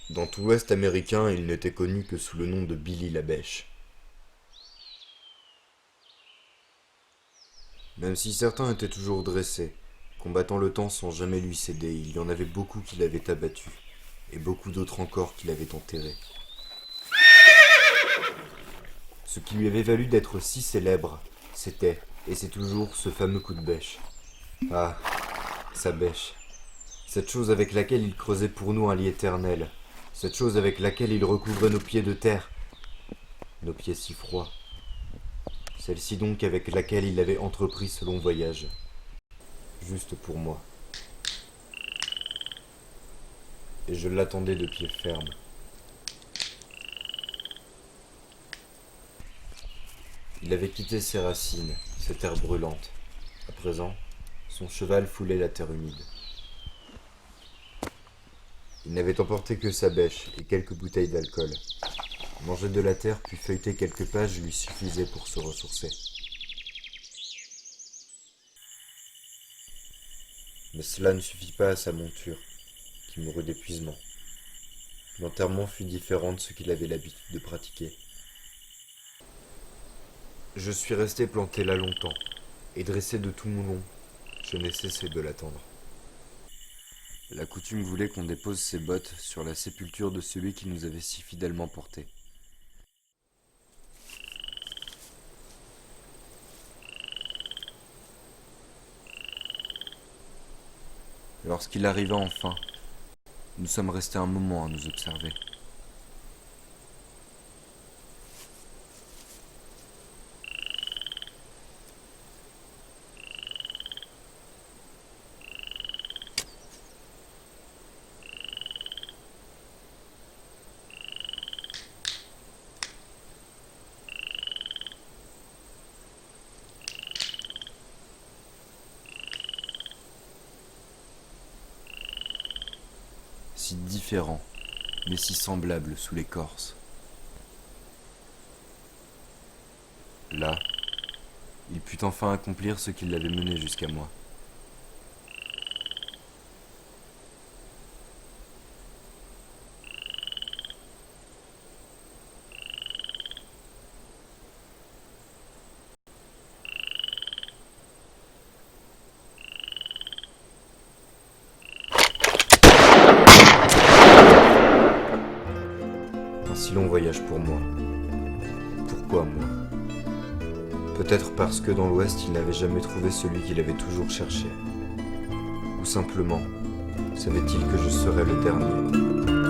Dans tout l'Ouest américain, il n'était connu que sous le nom de Billy la Bêche. Même si certains étaient toujours dressés, combattant le temps sans jamais lui céder, il y en avait beaucoup qui l'avaient abattu, et beaucoup d'autres encore qui l'avaient enterré. Ce qui lui avait valu d'être si célèbre, c'était, et c'est toujours, ce fameux coup de bêche. Ah, sa bêche. Cette chose avec laquelle il creusait pour nous un lit éternel. Cette chose avec laquelle il recouvrait nos pieds de terre. Nos pieds si froids. Celle-ci donc avec laquelle il avait entrepris ce long voyage. Juste pour moi. Et je l'attendais de pied ferme. Il avait quitté ses racines, ses terres brûlantes. À présent, son cheval foulait la terre humide. Il n'avait emporté que sa bêche et quelques bouteilles d'alcool. Manger de la terre puis feuilleter quelques pages lui suffisait pour se ressourcer. Mais cela ne suffit pas à sa monture, qui mourut d'épuisement. L'enterrement fut différent de ce qu'il avait l'habitude de pratiquer. Je suis resté planté là longtemps, et dressé de tout mon long, je n'ai cessé de l'attendre. La coutume voulait qu'on dépose ses bottes sur la sépulture de celui qui nous avait si fidèlement portés. Lorsqu'il arriva enfin, nous sommes restés un moment à nous observer. Si différents, mais si semblables sous l'écorce. Là, il put enfin accomplir ce qui l'avait mené jusqu'à moi. Un si long voyage pour moi. Pourquoi moi? Peut-être parce que dans l'Ouest il n'avait jamais trouvé celui qu'il avait toujours cherché. Ou simplement, savait-il que je serais le dernier?